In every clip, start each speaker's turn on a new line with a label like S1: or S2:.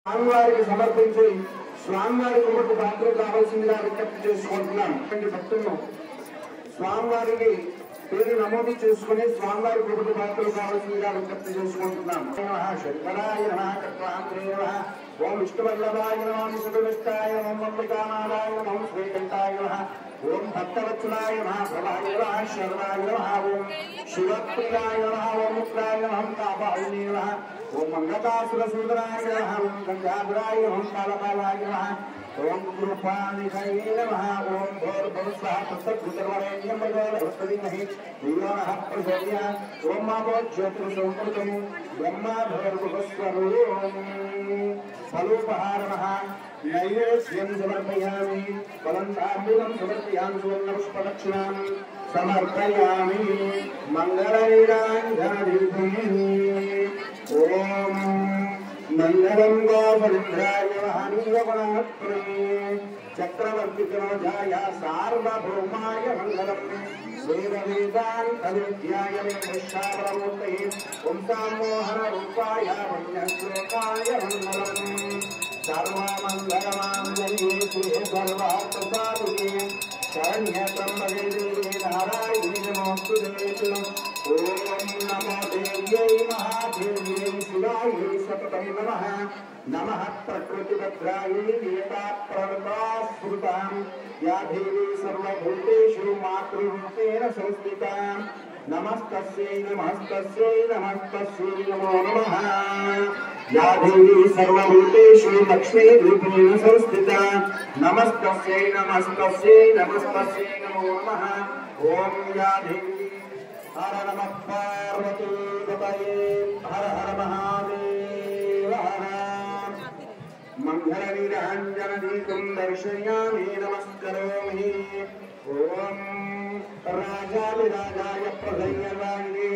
S1: స్వామివారికి సమర్పించి స్వామివారి కుటుంబ పాత్ర కావాల్సిందిగా విజ్ఞప్తి చేసుకుంటున్నాం. భక్తులను స్వామివారికి పేరు నమోదు చేసుకుని స్వామివారి కుటుంబ పాత్రలు కావాల్సిందిగా విజ్ఞప్తి చేసుకుంటున్నాం. శంకరాయ నమః, ఓం విష్ణువల్లభాయ నమః, సుధవిష్టాయ నమః, అంబికానాథాయ నమః, శ్రీకంఠాయ నమః, ఓం భక్తవత్సలాయ నమః, ప్రభాయ నమః, శరణాయ నమః, ఓం శివప్రియాయ నమః, ఓం ముక్తాయ నమః, కాపాయినే నమః, ఓం మంగళాసురసూదనాయ నమః, ఓం గంగాధరాయ నమః, కాలకాలాయ నమః, ఓం కృపానిధయే నమః, ఓం భూర్భువస్వః తత్సవితుర్వరేణ్యం భర్గోదేవస్తమహి ధియో నః ప్రచోదయాత్, ఓం మాభూజ్యోతిర్సంపృతం బ్రహ్మభూర్భువస్వరూపం ఫలోపహారమః నైవేద్యం సమర్పయామి, ఫలంతాంబూలం సమర్పయామి, సువర్ణపుష్పదక్షిణాం సమర్పయామి, మంగళనీరాంజనదీపం. ఓం మంగళం గోపరింద్రాయ మహనీయగుణాత్మనే చక్రవర్తితనోజాయ సార్వభౌమాయ మంగళం. వేదవేదాంతవిద్యాయ వైశ్యావరమూర్తయే వంశామోహన రూపాయ వన్యశ్లోకాయ మంగళం. సర్వమంగళమాంగళ్యే శివే సర్వార్థసాధికే శరణ్యత్రయంబకే దేవీ నారాయణీ నమోస్తుతే. ఓం నమో దేవ్యై మహాదేవ్యై శివాయై సతతం నమః. నమః ప్రకృతిభద్రాయై వేదాప్రణతాస్మృతాం యా దేవీ సర్వభూతేషు మాతృరూపేణ సంస్థితా. నమస్తస్యై నమస్తస్యై నమస్తస్యై నమో నమః. యా దేవీ సర్వభూతేషు లక్ష్మీరూపేణ సంస్థితా. నమస్తస్యై నమస్తస్యై నమస్తస్యై నమో నమః. ఓం యా దేవీ హర నమః పార్వతీపతయే హర హర మహాదేవ హర. మంగళనీరాంజనదీపం దర్శయామి నమస్కరోమి. ఓం రాజాధిరాజాయ ప్రసయ్యవాయినే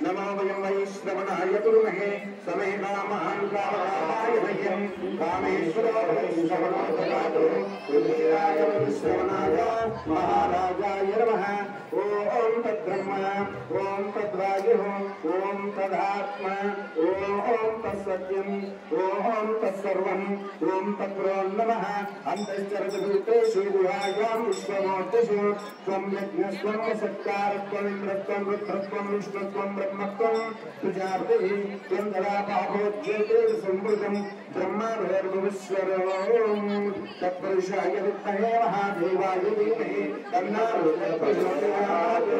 S1: నమో వయం వైశ్రవణాయ కుర్మహే సమేతా మహానుభావాయ మహ్యం కామేశ్వరో వైశ్రవణో దదాతు రుద్రాయ వైశ్రవణాయ మహారాజాయ నమః. ఓం తద్బ్రహ్మ, ఓం తద్వాయు, ఓం తదాత్మ, ఓం తత్సత్యం, ఓం తత్సర్వం, ఓం తద్బ్రో నమః. అంతశ్చరతభూతేషు గుహాయాం విశ్వమూర్తిషు త్వం యజ్ఞస్త్వం సత్కారత్వం ఇంద్రత్వం రుద్రత్వం విష్ణుత్వం బ్రహ్మత్వం ప్రజాపతిః త్వం దదాపాభోజ్యోతిర్సంవృతం బ్రహ్మభూర్భువస్వరం. తత్పురుషాయ విద్మహే మహాదేవాయ ధీమహి తన్నో ప్రచోదయాత్.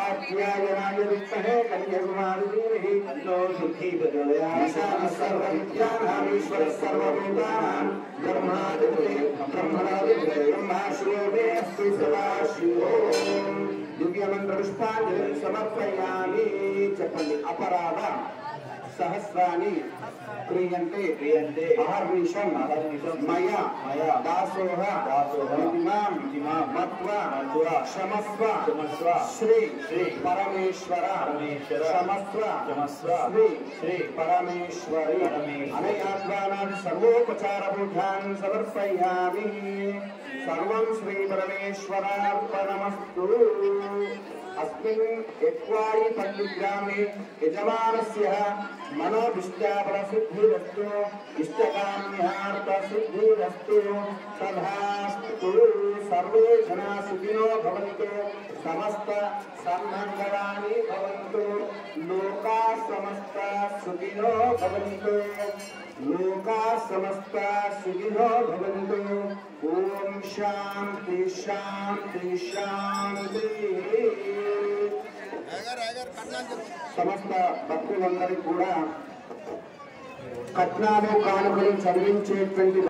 S1: ఆధ్యాయనాయ విద్మహే కన్యాకుమారి ధీమహి తన్నో దుఃఖీ ప్రచోదయాత్. ఈశానः సర్వవిద్యానాం ఈశ్వరः సర్వభూతానాం బ్రహ్మాధిపతిః బ్రహ్మణాధిపతిః బ్రహ్మాశ్రోమే అస్తు సదాశివో. దివ్యమంత్ర పుష్పాంజలిం సమర్పయామి. చెప్పండి. అపరాధ సహస్రాన్ని క్రియంతే అహర్నిశం మయా దాసోహ ఇమాం మత్వా క్షమస్వ శ్రీ పరమేశ్వర క్షమస్వ శ్రీ పరమేశ్వరి అనయాద్వానాది సర్వోపచార పూజాన్ సమర్పయామి. సర్వం శ్రీ పరమేశ్వరార్పణమస్తు. अस्मिन् एक्वायि पल्लिग्रामे यजमानस्य मनोभिष्टाफलसिद्धिरस्तु इष्टकाम्यार्थसिद्धिरस्तु तथास्तु. सर्वे जनाः सुखिनो भवन्तु, समस्त सन्मङ्गलानि भवन्तु, लोकाः समस्ताः सुखिनो भवन्तु, लोकाः समस्ताः सुखिनो भवन्तु. ओम शांति शांति शांति. సమస్త భక్తులందరికీ కూడా కట్నాలు కానుకలు చదివించేటువంటి